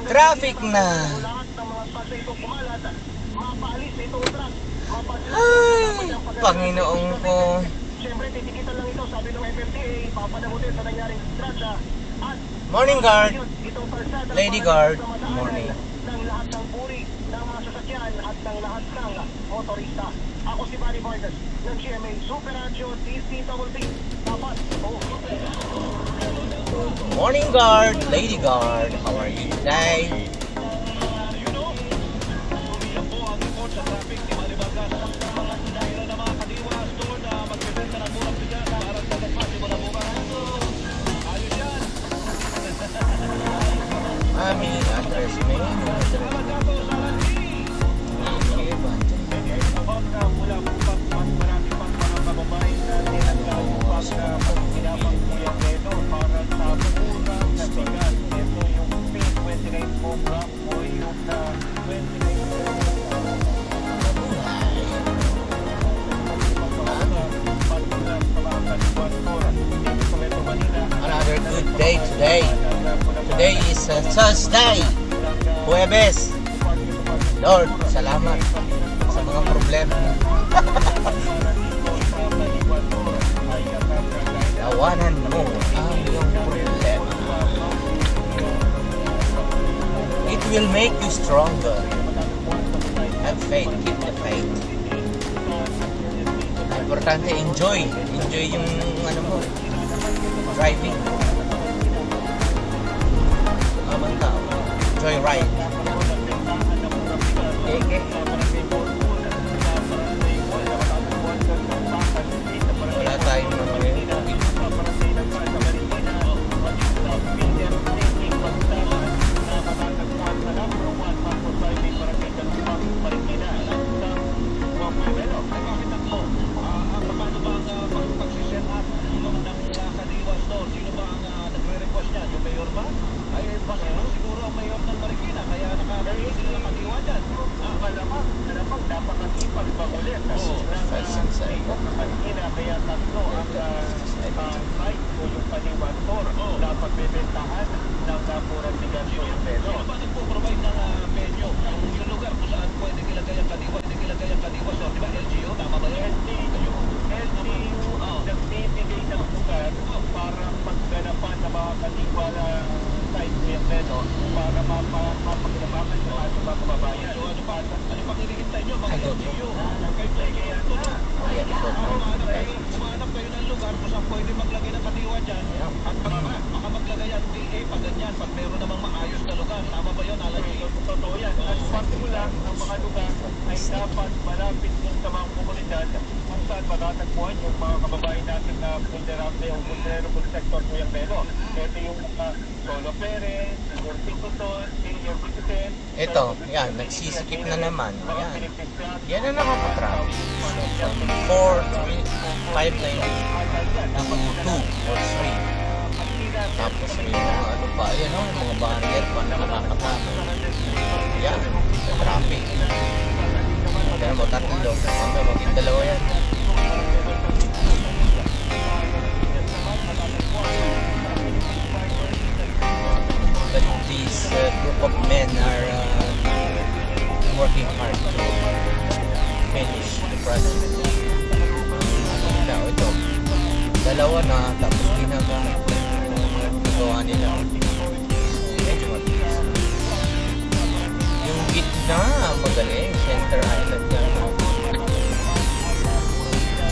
Traffic na. Ay, Panginoon ko. Morning guard. Lady guard. Morning. Ako si Barry Vargas ng GMA Super Radio DCWB. Morning guard, lady guard. How are you today? Mami, address me. Another good day today. Today is Thursday, Huwebes. Lord, salamat sa mga problema. Tawanan mo ang iyong problema. It will make you stronger. Have faith, keep the faith. Importante, enjoy yung ano mo, driving. Amang tao, enjoy ride. Okay. Wala tayong mga ito, yan, nagsisikip na naman. Yan. Yan na nakaka-traffic. So, from 4, 3, 5 lane to 2 or 3. Tapos may mga ano pa, yan o, mga barrier pa na nakakatakot. Yan, traffic. Kaya mo, tatlo. Hanggang maging dalawa yan. But this group of men are working hard to finish the project. Now ito, dalawa na, tapos ginagawa nila. Medyo mabilis. Yung gitna, magaling. Center Island na.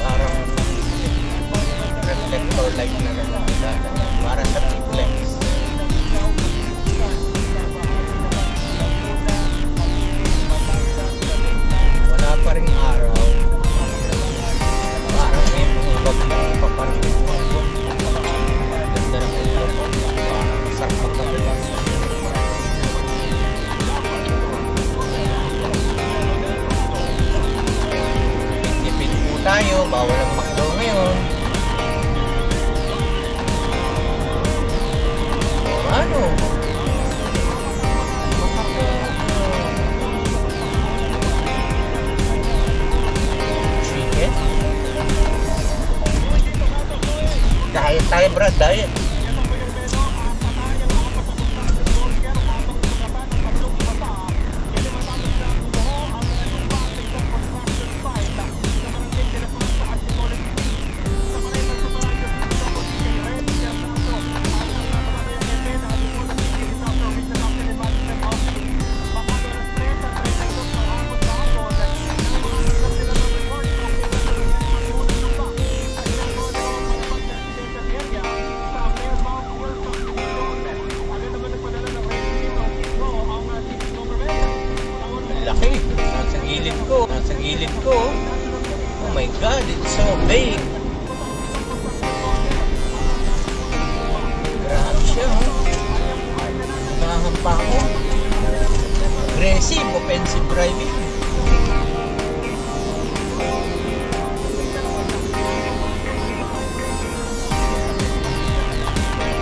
Parang reflector light na lang. Para sa triplex. Pa rin araw, parang may mga bagay pa parang ganda ng ulo, parang sarap magkabilang. Tipid po tayo, bawal ang makdo ngayon. Ano? Diet tayo bro, diet. gilid ko. Oh my God, it's so big. Grabe siya, oh. Nakahampa ko. Aggressive, offensive driving.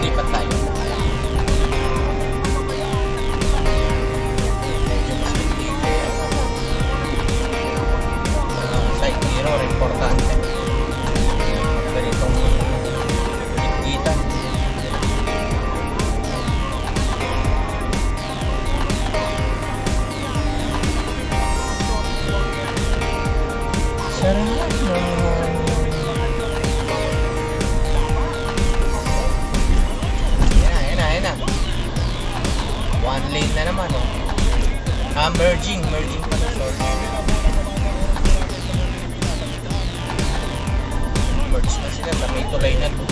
Lipat tayo. Medyo mas bigli. Side mirror, importante. Ganitong bitgitan. Sarap naman. Ayan na. One lane na naman, oh. Merging pala, sorry. Merge na sila sa may tulay na to.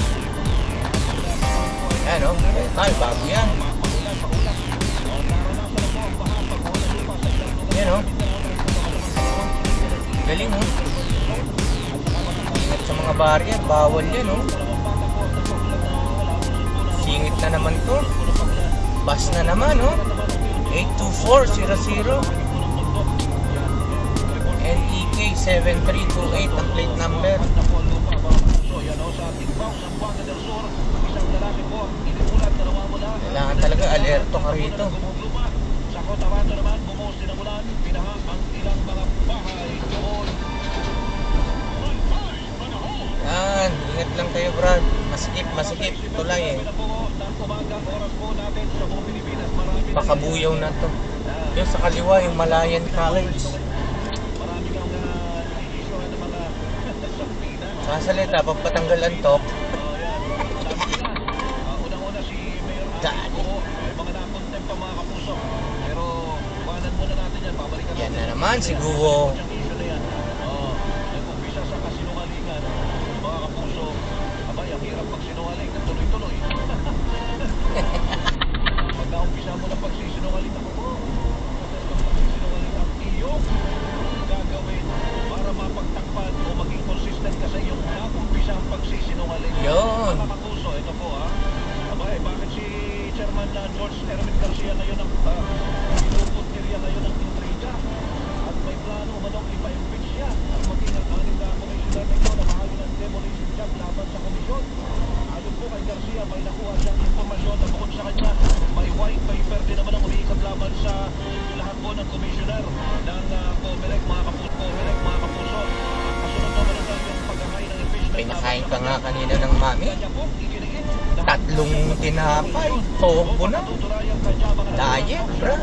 Ayan, oh. Tayo, bago yan. Ayan, oh. Galing, oh. Ingat sa mga barrier, bawal yan, oh. Singit na naman to. Bus na naman, oh. 82400 NEK 7328 ang plate number. Kailangan talaga alerto ka rito. Yan, ingat lang kayo, Brad. Masikip tulay, eh. Pakabuyaw na to. Yung sa kaliwa, yung Malayan College. Sasalita, pagpatanggal ang tok. Yan na naman, siguro. Pag-naumpisa mo na pagsisinungaling ako po. Pagsisinungaling ang iyong gagawin para mapagtakpan o maging consistent ka sa iyong naumpisa ang pagsisinungaling. Yun. Mga kapuso, ito po ha. Abay, bakit si Chairman George Hermit Garcia ngayon ang pinupuntirya ngayon ng intriga? At may plano manong ipa-impeach siya at maging ang aning na komisyoner na ito na mahalo ng demolition job laban sa komisyon. Ayon po kay Garcia, may nakuha siyang informasyon na bukod sa kanya, may white paper din naman ang umiikot laban sa lahat po ng komisyoner ng COMELEC, mga kapuso. Kasunod naman ang kanyang paghahay ng impeachment. Pinakain ka nga kanina ng mami. 3 tinapay. Tobo na. Diet, bro.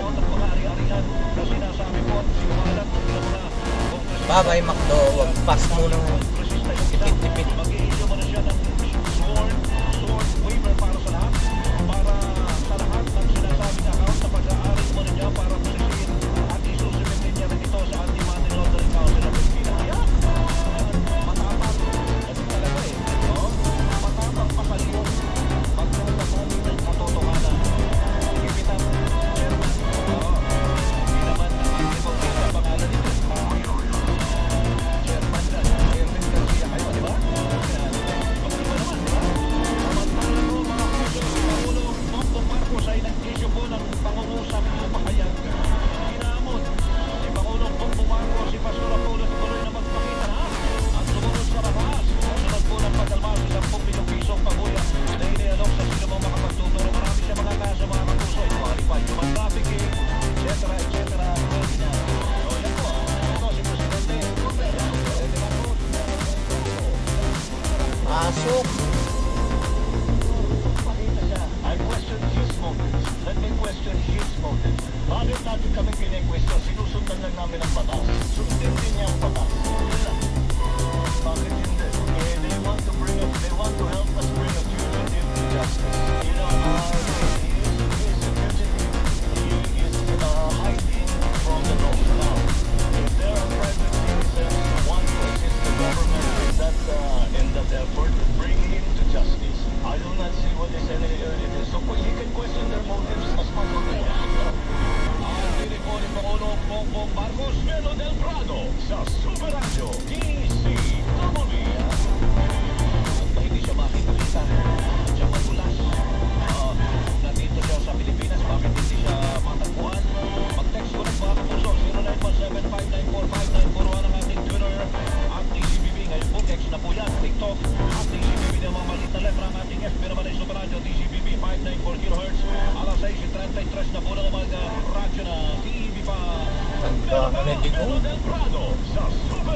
Bye-bye, McDo. Wag pass mo ng tipid-tipid. Mag-i-issue mo na siya ng sworn waiver para sa lahat. Para sa lahat ng sinasabing account na pag-aaral mo na niya para pulisin at isusumitin niya rin ito sa Anti-Money Laundering Council of Pilipinas. Kaya, matapang. Kasi talaga eh. No? Matapang pasaliw. Pagkasasabi ng katotohanan. Ipitan, Chairman. Hindi naman nakakipag sa pangalan nito. Chairman na. Chairman Garcia kayo, di ba? Problema naman, di ba? Samantala po, mga puso, si Pangulo Bongbong Marcos ay nag-issue po ng pangungusap o pahayag. Ginamon si Pangulong Bongbong Marcos si Pastor Apollo tuloy na magpakita na at sumunod sa batas. Kasunod po ng pagkalma sa 10 milyong pisong pabuya na inialok sa sino mong makapagtuturo. Marami siya mga kaso, mga kapuso. Ito, qualified human trafficking, etc. So, yan po. Ito si Presidente Marcos. Pasok. I question his motives. Let me question his motives. Bakit natin kami kine-question? Sinusundan lang namin ang batas. Sundin din niya ang batas. Bakit hindi? They want to help us bring a fugitive to justice. You know, he is a fugitive. He is hiding from the law. Now, if there are private citizens who want to assist the government in that effort, bring him to justice. I do not see what is any so you can question their motives as much as you want. Ang dinipon ni Pangulong Bongbong Marcos, Melo del Prado, sa Super Radio DCW. At hindi siya makita-kita at siya magulas. Nandito siya sa Pilipinas, bakit hindi siya matagpuan? Mag-text ko ng mga kapuso, 0917-594-5941 ang ating Twitter at DCBB. Ngayon po, X na po yan, TikTok at DCBB na mga maliit na letra ang ating FB naman ay Super Radio DCBB 594 kHz. Alas 6:33 na po ng umaga, radyo na TV5.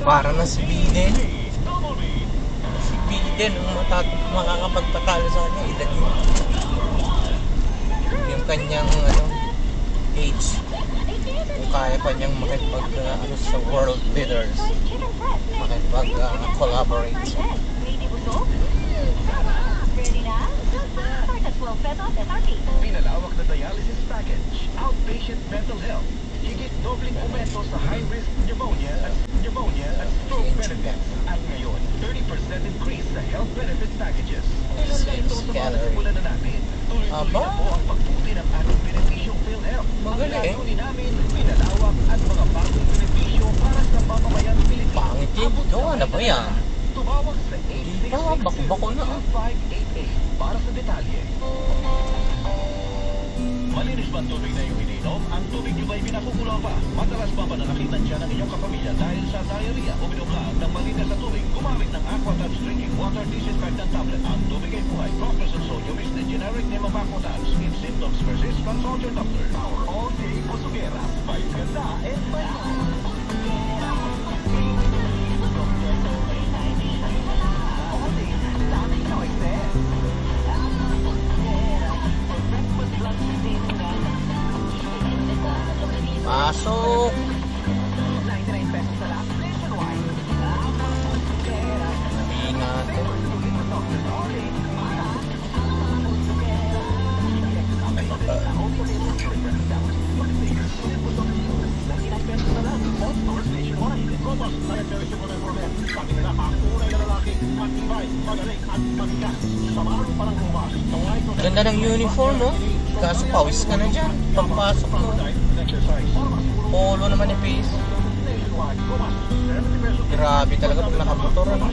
Para na si Biden. Si Biden ang makakapagpatalo sa kanya, edad yung kanyang age, kung kaya pa niyang makipag sa world leaders, makipag collaborate. Pinalawak na dialysis package, outpatient mental health, higit dobling aumento sa high-risk pneumonia at stroke benefits. At ngayon, 30% increase sa health benefit packages. Maganda ito sa mga nasimulan na natin. Tuloy-tuloy na po ang pagbuti ng ating benepisyong PhilHealth. Ang layunin namin, pinalawak at mga bagong benepisyo para sa mamamayang Pilipino. Pangit yun. Gawa na ba yan? Tumawag sa bako na. 866-2588 para sa detalye. Malinis ba ang tubig na iyong ininom? Ang tubig niyo ba'y binakukulang pa? Madalas ba pananakitan siya ng inyong kapamilya dahil sa diarrhea? Uminom lang ng malinis na tubig. Gumamit ng Aquatabs Drinking Water Disinfectant Tablet. Ang tubig ay buhay. Process and sodium is the generic name of Aquatabs. If symptoms persist, consult your doctor. Our all-day Pusugera. May ganda and may Pasok! 99 pesos na lang. Nationwide. Sabihin natin. Ganda ng uniform, no? Kaso pawis ka na dyan. Pagpasok mo. Polo naman ni Pace. Grabe talaga pag nakamotor, ano?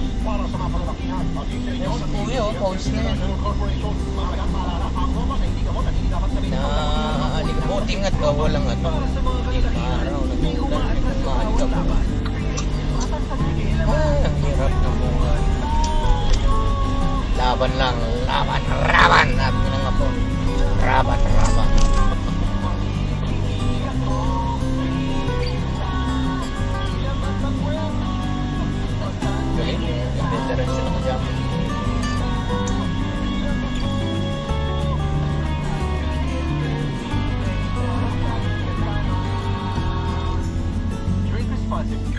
Yes, kuya, oh, pawis na yan. Buting at walang ano. Hindi araw, nag-ulan. Maalikabok. Ay, ang hirap na buhay. Laban lang, laban, raban. Sabi na nga po. Raban, raban. Galing, ganda rin sila kajama.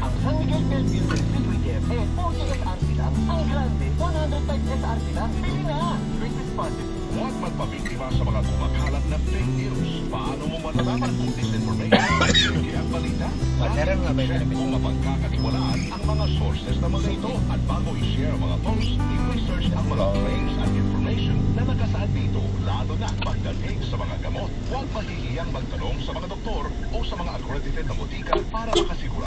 Ang San Miguel Bellevue Distributive eh, 40 SRP lang. Ang Grande, 105 SRP lang. Bili na! Drink responsibly. Huwag magpabiktima sa mga kumakalat na fake news. Paano mo malalaman kung disinformation? Kaya ang balita? Padaran nga ba yung Kung mapagkakatiwalaan ang mga sources na mga ito. At bago i-share ang mga posts, i-research ang mga claims at information na nakasaad dito. Lalo na pagdating sa mga gamot. Huwag mahihiyang magtanong sa mga doktor o sa mga accredited na butika para makasigurado.